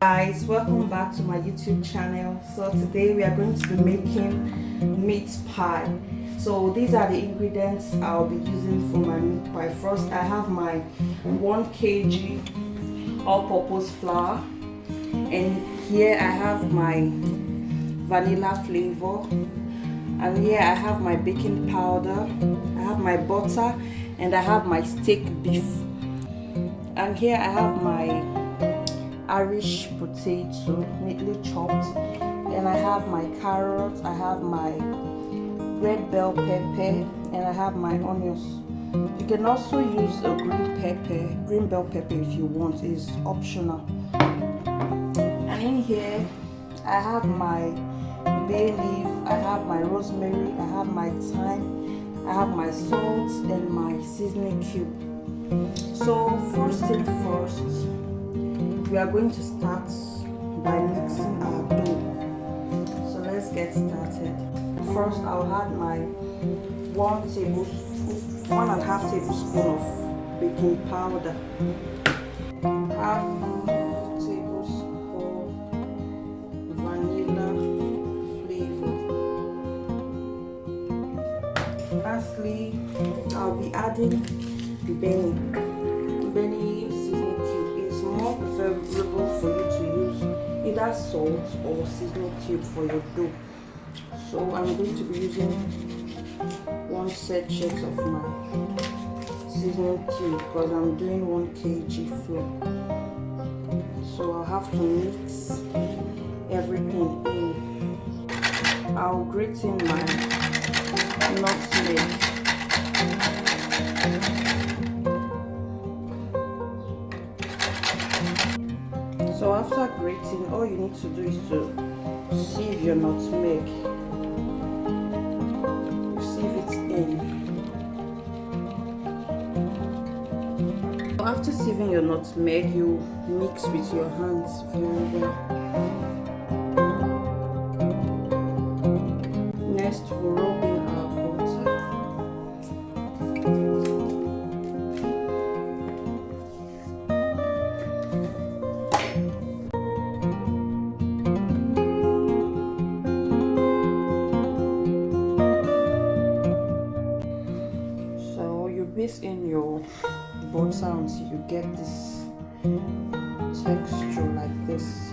Guys, welcome back to my YouTube channel. So today we are going to be making meat pie. So these are the ingredients I'll be using for my meat pie. First, I have my 1 kg all-purpose flour, and here I have my vanilla flavor, and here I have my baking powder, I have my butter, and I have my steak beef, and here I have my Irish potato neatly chopped, and I have my carrots, I have my red bell pepper, and I have my onions. You can also use a green bell pepper if you want, it's optional. And in here I have my bay leaf, I have my rosemary, I have my thyme, I have my salt, and my seasoning cube. So first thing first, we are going to start by mixing our dough. So let's get started. First, I'll add my 1.5 tablespoon of baking powder, half tablespoon vanilla flavor. Lastly, I'll be adding the Benny seasoning cube. It's more preferable for you to use either salt or seasoning cube for your dough. So I'm going to be using 1 sachet of my seasoning cube because I'm doing 1 kg flour. So I'll have to mix everything in. I'll grate in my nutmeg. So after grating, all you need to do is to sieve your nutmeg. Sieve it in. So after sieving your nutmeg, you mix with your hands very well. Next, we'll rub in our butter. Whisk in your butter until you get this texture like this.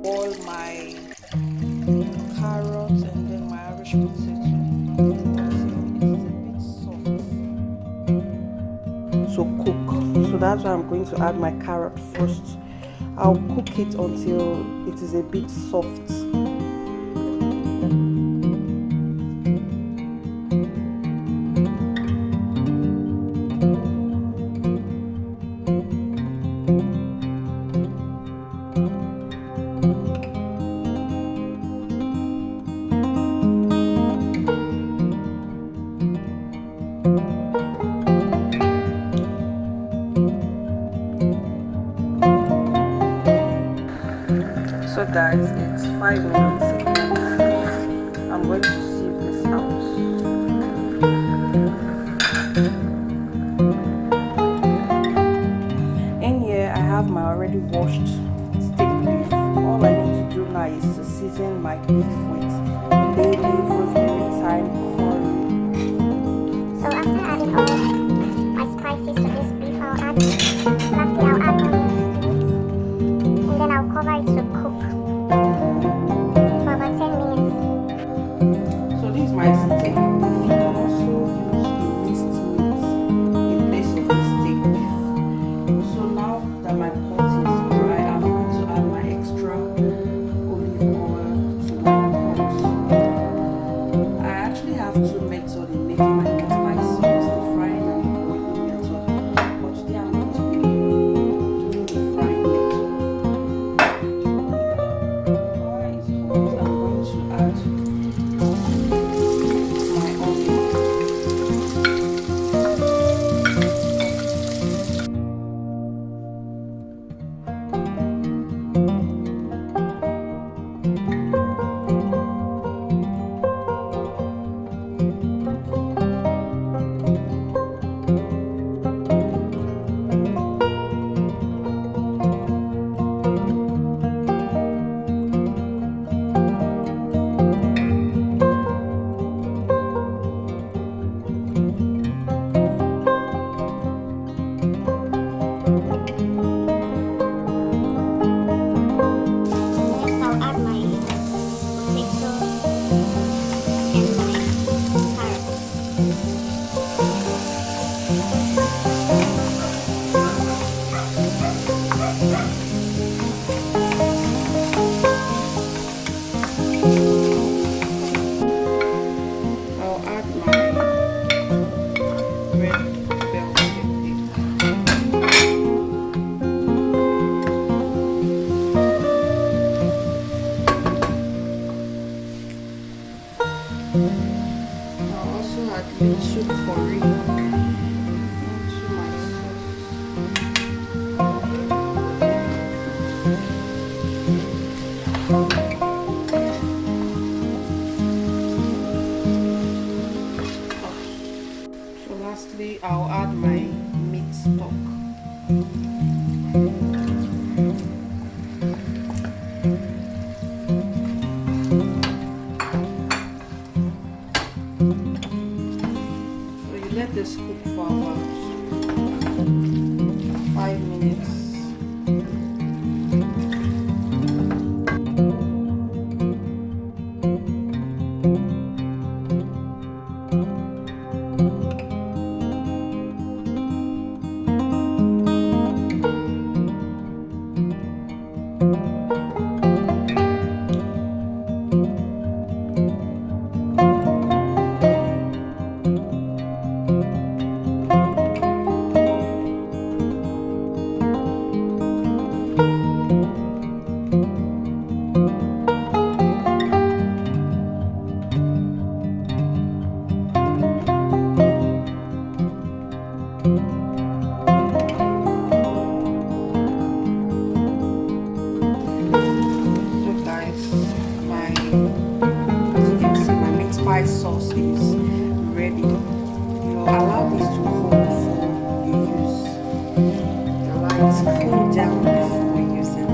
All my carrots and then my Irish potato. It's a bit soft. So cook. So that's why I'm going to add my carrot first. I'll cook it until it is a bit soft. So guys, it's 5 minutes. I'm going to sieve this out. In here I have my already washed steak beef. All I need to do now is to season my beef with bay leaf, rosemary, thyme, curry. So after adding all my spices to this beef, lastly I'll add onions to it, and then I'll cover it to cook for about 10 minutes. So this is my steak beef. You can also use a minced meat in place of the steak beef. So now that my pot is dry, I'm going to add my extra olive oil to my pot. I'll also add little curry into my sauce. So lastly, I'll add my meat stock. So you let this cook for about 5 minutes. Sauce is ready. You allow this to cool before you use. Allow it to cool down before using.